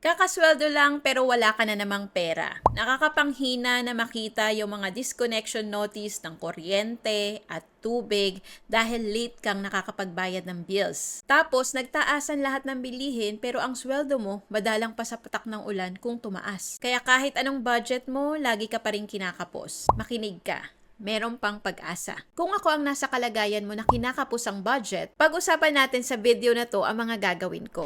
Kakasweldo lang pero wala ka na namang pera. Nakakapanghina na makita yung mga disconnection notice ng kuryente at tubig dahil late kang nakakapagbayad ng bills. Tapos nagtaasan lahat ng bilihin pero ang sweldo mo madalang pa sa patak ng ulan kung tumaas. Kaya kahit anong budget mo, lagi ka pa rin kinakapos. Makinig ka. Meron pang pag-asa. Kung ako ang nasa kalagayan mo na kinakapos ang budget, pag-usapan natin sa video na to ang mga gagawin ko.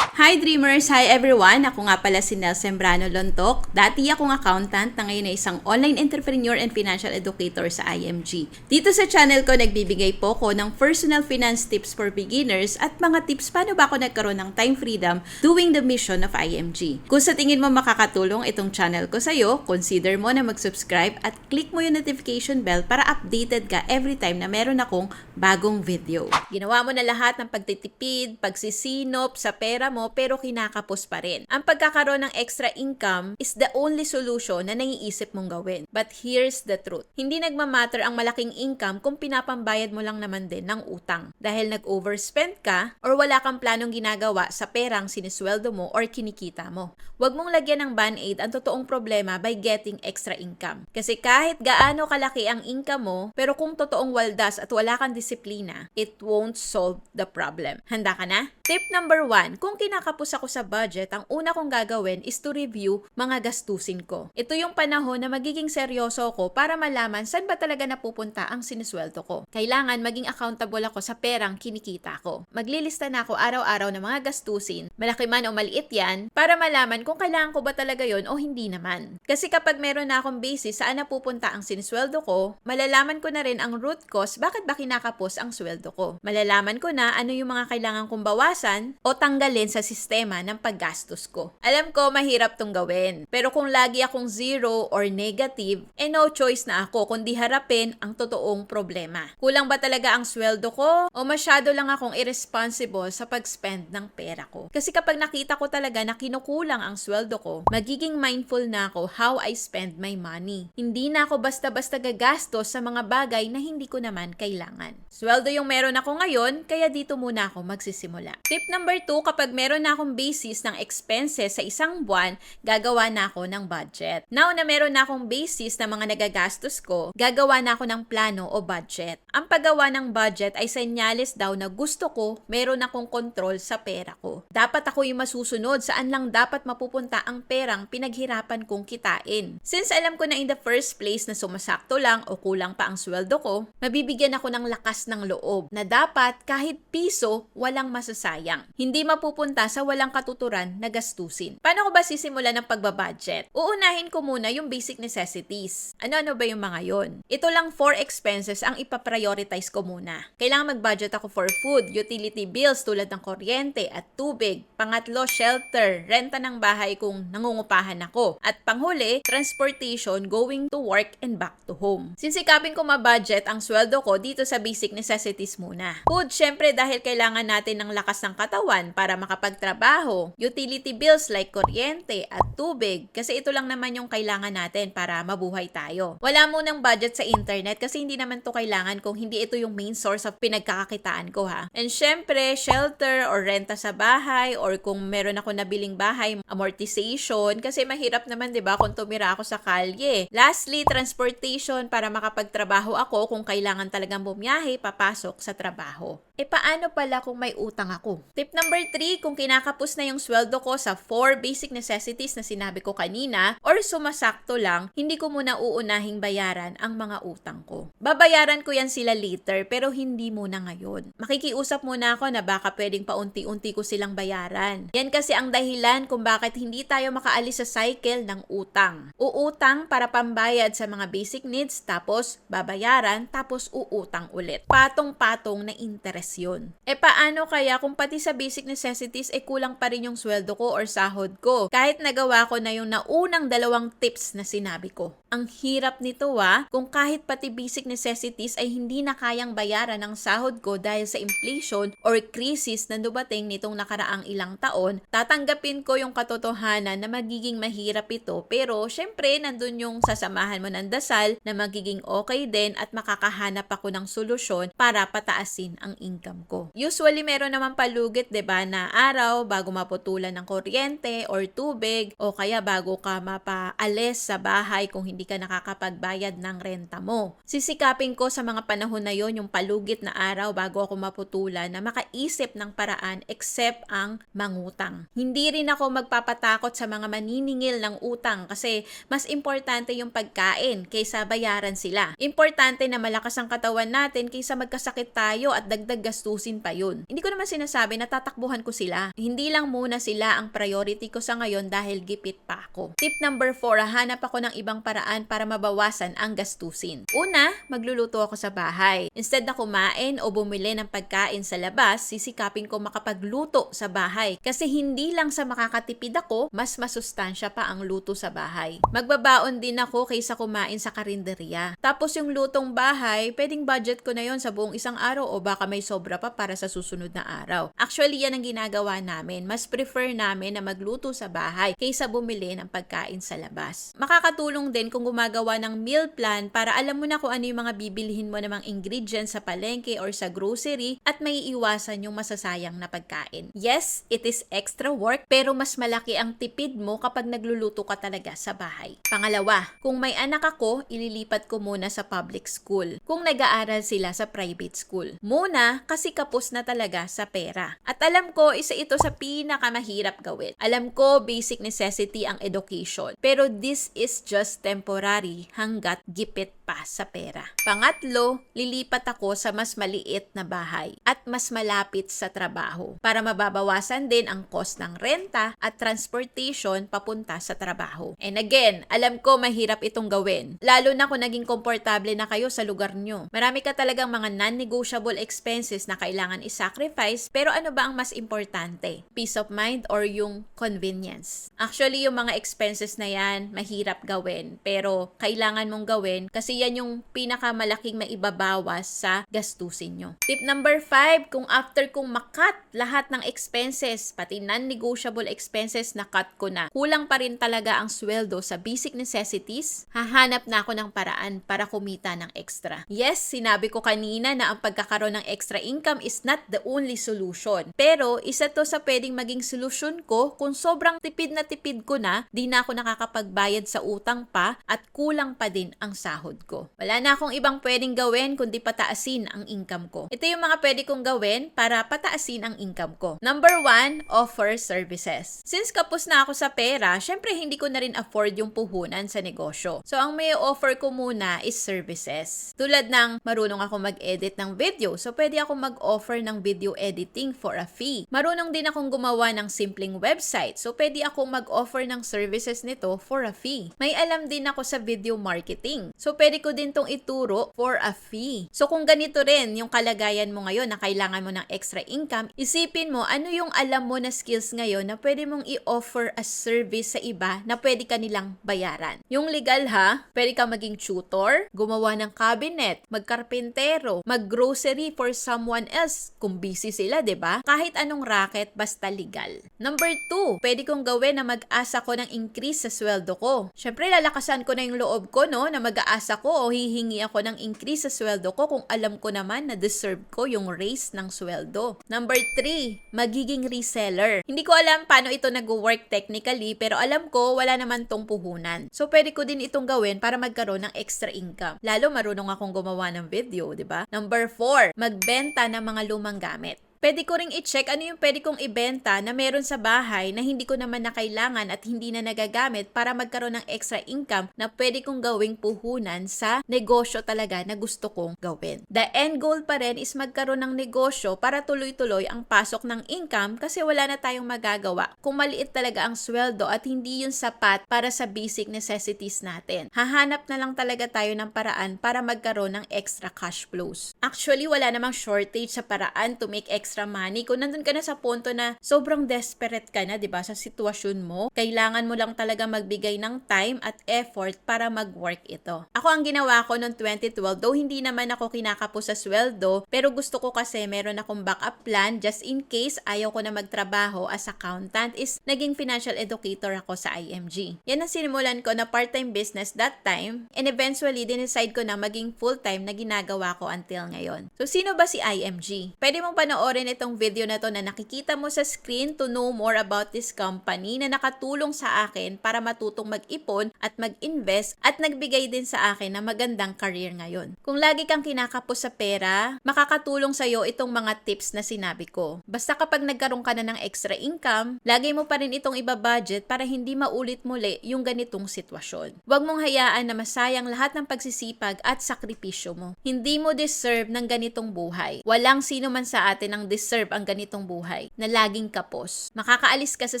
Hi Dreamers! Hi everyone! Ako nga pala si Nel Sembrano Lontok. Dati akong accountant na ngayon ay isang online entrepreneur and financial educator sa IMG. Dito sa channel ko, nagbibigay po ko ng personal finance tips for beginners at mga tips paano ba ako nagkaroon ng time freedom doing the mission of IMG. Kung sa tingin mo makakatulong itong channel ko sa'yo, consider mo na mag-subscribe at click mo yung notification bell para updated ka every time na meron akong bagong video. Ginawa mo na lahat ng pagtitipid, pagsisinop sa pera mo pero kinakapos pa rin. Ang pagkakaroon ng extra income is the only solution na naiisip mong gawin. But here's the truth. Hindi nagmamatter ang malaking income kung pinapambayad mo lang naman din ng utang. Dahil nag-overspend ka or wala kang planong ginagawa sa perang sinisweldo mo or kinikita mo. Huwag mong lagyan ng band-aid ang totoong problema by getting extra income. Kasi kahit gaano kalaki ang income mo, pero kung totoong waldas at wala kang disiplina, it won't solve the problem. Handa ka na? Tip number 1, kung kinakapos ako sa budget, ang una kong gagawin is to review mga gastusin ko. Ito yung panahon na magiging seryoso ako para malaman saan ba talaga napupunta ang sinisweldo ko. Kailangan maging accountable ako sa perang kinikita ko. Maglilista na ako araw-araw ng mga gastusin, malaki man o maliit yan, para malaman kung kailangan ko ba talaga yon o hindi naman. Kasi kapag meron na akong basis saan napupunta ang sinisweldo ko, malalaman ko na rin ang root cause bakit ba kinakapos ang sweldo ko. Malalaman ko na ano yung mga kailangan kong bawasan o tanggalin sa sistema ng paggastos ko. Alam ko mahirap tong gawin, pero kung lagi akong zero or negative, no choice na ako kundi harapin ang totoong problema. Kulang ba talaga ang sweldo ko o masyado lang akong irresponsible sa pag-spend ng pera ko? Kasi kapag nakita ko talaga na kinukulang ang sweldo ko, magiging mindful na ako how I spend my money. Hindi na ako basta-basta gagastos sa mga bagay na hindi ko naman kailangan. Sweldo yung meron ako ngayon, kaya dito muna ako magsisimula. Tip number 2, kapag meron na akong basis ng expenses sa isang buwan, gagawa na ako ng budget. Now na meron na akong basis ng mga nagagastos ko, gagawa na ako ng plano o budget. Ang paggawa ng budget ay senyales daw na gusto ko meron akong control sa pera ko. Dapat ako yung masusunod saan lang dapat mapupunta ang perang pinaghirapan kong kitain. Since alam ko na in the first place na sumasakto lang o kulang pa ang sweldo ko, mabibigyan ako ng lakas ng loob na dapat kahit piso walang masasayang. Hindi mapupunta sa walang katuturan na gastusin. Paano ko ba sisimulan ng pagbabudget? Uunahin ko muna yung basic necessities. Ano-ano ba yung mga yon? Ito lang 4 expenses ang ipaprioritize ko muna. Kailangan mag-budget ako for food, utility bills tulad ng kuryente at tubig. Pangatlo, shelter, renta ng bahay kung nangungupahan ako. At panghuli, transportation going to work and back to home. Sinsikapin ko ma-budget ang sweldo ko dito sa basic necessities muna. Food, syempre dahil kailangan natin ng lakas ng katawan para makapagtrabaho. Utility bills like kuryente at tubig kasi ito lang naman yung kailangan natin para mabuhay tayo. Wala munang budget sa internet kasi hindi naman to kailangan kung hindi ito yung main source of pinagkakakitaan ko ha. And syempre, shelter or renta sa bahay or kung meron ako nabiling bahay, amortization kasi mahirap naman 'di ba kung tumira ako sa kalye. Lastly, transportation para makapagtrabaho ako kung kailangan talagang bumiyahe papasok sa trabaho. Paano pala kung may utang ako? Tip number 3, kung kinakapos na yung sweldo ko sa 4 basic necessities na sinabi ko kanina or sumasakto lang, hindi ko muna uunahing bayaran ang mga utang ko. Babayaran ko yan sila later pero hindi muna ngayon. Makikiusap muna ako na baka pwedeng paunti-unti ko silang bayaran. Yan kasi ang dahilan kung bakit hindi tayo makaalis sa cycle ng utang. Uutang para pambayad sa mga basic needs tapos babayaran tapos uutang ulit. Patong-patong na interest less yun. Paano kaya kung pati sa basic necessities kulang pa rin yung sweldo ko or sahod ko? Kahit nagawa ko na yung naunang 2 tips na sinabi ko. Ang hirap nito kung kahit pati basic necessities ay hindi na kayang bayaran ng sahod ko dahil sa inflation or crisis na dumating nitong nakaraang ilang taon, tatanggapin ko yung katotohanan na magiging mahirap ito, pero syempre nandun yung sasamahan mo ng dasal na magiging okay din at makakahanap ako ng solusyon para pataasin ang income ko. Usually meron naman palugit, 'di ba, na araw bago maputulan ng kuryente or tubig o kaya bago ka mapaalis sa bahay kung hindi ka nakakapagbayad ng renta mo. Sisikapin ko sa mga panahon na yon yung palugit na araw bago ako maputulan na makaisip ng paraan except ang mangutang. Hindi rin ako magpapatakot sa mga maniningil ng utang kasi mas importante yung pagkain kaysa bayaran sila. Importante na malakas ang katawan natin kaysa magkasakit tayo at dagdag gastusin pa yun. Hindi ko naman sinasabi na tatakbuhan ko sila. Hindi lang muna sila ang priority ko sa ngayon dahil gipit pa ako. Tip number 4, hanap ako ng ibang paraan para mabawasan ang gastusin. Una, magluluto ako sa bahay. Instead na kumain o bumili ng pagkain sa labas, sisikapin ko makapagluto sa bahay. Kasi hindi lang sa makakatipid ako, mas masustansya pa ang luto sa bahay. Magbabaon din ako kaysa kumain sa karinderya. Tapos yung lutong bahay, pwedeng budget ko na yon sa buong isang araw o baka may sobra pa para sa susunod na araw. Actually, yan ang ginagawa namin. Mas prefer namin na magluto sa bahay kaysa bumili ng pagkain sa labas. Makakatulong din kung gumagawa ng meal plan para alam mo na kung ano yung mga bibilihin mo namang ingredients sa palengke or sa grocery at may iwasan yung masasayang na pagkain. Yes, it is extra work pero mas malaki ang tipid mo kapag nagluluto ka talaga sa bahay. Pangalawa, kung may anak ako, ililipat ko muna sa public school. Kung nag-aaral sila sa private school. Muna, kasi kapos na talaga sa pera. At alam ko, isa ito sa pinakamahirap gawin. Alam ko, basic necessity ang education. Pero this is just temporary hanggat gipit pa sa pera. Pangatlo, lilipat ako sa mas maliit na bahay at mas malapit sa trabaho para mababawasan din ang cost ng renta at transportation papunta sa trabaho. And again, alam ko mahirap itong gawin. Lalo na kung naging komportable na kayo sa lugar nyo. Marami ka talagang mga non-negotiable expenses na kailangan i-sacrifice, pero ano ba ang mas importante? Peace of mind or yung convenience? Actually, yung mga expenses na yan, mahirap gawin, pero kailangan mong gawin kasi yan yung pinakamalaking maibabawas sa gastusin nyo. Tip number 5, kung after kong makat lahat ng expenses, pati non-negotiable expenses na cut ko na, kulang pa rin talaga ang sweldo sa basic necessities, hahanap na ako ng paraan para kumita ng extra. Yes, sinabi ko kanina na ang pagkakaroon ng extra income is not the only solution. Pero isa to sa pwedeng maging solusyon ko kung sobrang tipid na tipid ko na, di na ako nakakapagbayad sa utang pa at kulang pa din ang sahod ko. Wala na akong ibang pwedeng gawin kundi pataasin ang income ko. Ito yung mga pwede kong gawin para pataasin ang income ko. Number 1, offer services. Since kapos na ako sa pera, syempre hindi ko na rin afford yung puhunan sa negosyo. So ang may offer ko muna is services. Tulad ng marunong ako mag-edit ng video. So pwede ako mag-offer ng video editing for a fee. Marunong din akong gumawa ng simpleng website. So pwede akong mag-offer ng services nito for a fee. May alam din ako sa video marketing. So pwede ko din tong ituro for a fee. So kung ganito rin yung kalagayan mo ngayon na kailangan mo ng extra income, isipin mo ano yung alam mo na skills ngayon na pwede mong i-offer as service sa iba na pwede ka nilang bayaran. Yung legal pwede ka maging tutor, gumawa ng cabinet, magkarpentero, maggrocery for someone else kung busy sila, 'di ba? Kahit anong racket basta legal. Number 2, pwede kong gawin na mag-asa ko ng increase sa sweldo ko. Syempre lalakasan ko na yung loob ko na mag-aasa ko o hihingi ako ng increase sa sweldo ko kung alam ko naman na deserve ko yung raise ng sweldo. Number 3, magiging reseller. Hindi ko alam paano ito nag-work technically pero alam ko wala naman tong puhunan. So pwede ko din itong gawin para magkaroon ng extra income. Lalo marunong akong gumawa ng video, 'di ba? Number 4, magbenta ng mga lumang gamit. Pwede ko ring i-check ano yung pwede kong ibenta na meron sa bahay na hindi ko naman na kailangan at hindi na nagagamit para magkaroon ng extra income na pwede kong gawing puhunan sa negosyo talaga na gusto kong gawin. The end goal pa rin is magkaroon ng negosyo para tuloy-tuloy ang pasok ng income kasi wala na tayong magagawa kung maliit talaga ang sweldo at hindi yun sapat para sa basic necessities natin. Hahanap na lang talaga tayo ng paraan para magkaroon ng extra cash flows. Actually, wala namang shortage sa paraan to make extra money. Kung nandun ka na sa punto na sobrang desperate ka na, 'di ba, sa sitwasyon mo, kailangan mo lang talaga magbigay ng time at effort para mag-work ito. Ako ang ginawa ko noong 2012, though hindi naman ako kinakapos sa sweldo, pero gusto ko kasi meron akong backup plan just in case ayaw ko na magtrabaho as accountant, is naging financial educator ako sa IMG. Yan ang sinimulan ko na part-time business that time, and eventually dinecide ko na maging full-time na ginagawa ko until ngayon. So, sino ba si IMG? Pwede mong panoorin itong video na to na nakikita mo sa screen to know more about this company na nakatulong sa akin para matutong mag-ipon at mag-invest at nagbigay din sa akin na magandang career ngayon. Kung lagi kang kinakapos sa pera, makakatulong sa'yo itong mga tips na sinabi ko. Basta kapag nagkaroon ka na ng extra income, lagi mo pa rin itong iba-budget para hindi maulit muli yung ganitong sitwasyon. Huwag mong hayaan na masayang lahat ng pagsisipag at sakripisyo mo. Hindi mo deserve ng ganitong buhay. Walang sino man sa atin ang deserve ang ganitong buhay na laging kapos. Makakaalis ka sa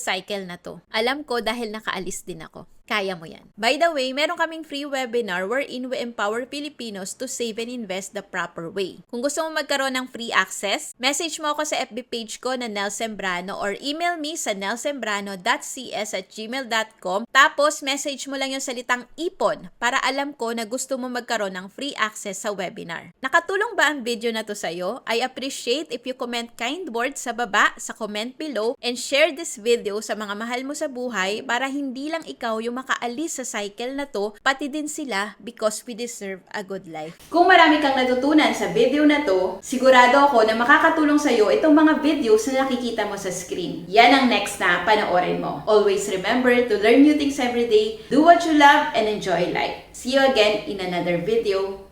cycle na to. Alam ko dahil nakaalis din ako. Kaya mo yan. By the way, meron kaming free webinar wherein we empower Filipinos to save and invest the proper way. Kung gusto mo magkaroon ng free access, message mo ako sa FB page ko na Nel Sembrano or email me sa nelsembrano.cs@gmail.com, tapos message mo lang yung salitang ipon para alam ko na gusto mo magkaroon ng free access sa webinar. Nakatulong ba ang video na to sa'yo? I appreciate if you comment kind words sa baba, sa comment below, and share this video sa mga mahal mo sa buhay para hindi lang ikaw yung makaalis sa cycle na to, pati din sila, because we deserve a good life. Kung marami kang natutunan sa video na to, sigurado ako na makakatulong sa'yo itong mga videos na nakikita mo sa screen. Yan ang next na panoorin mo. Always remember to learn new things every day, do what you love, and enjoy life. See you again in another video.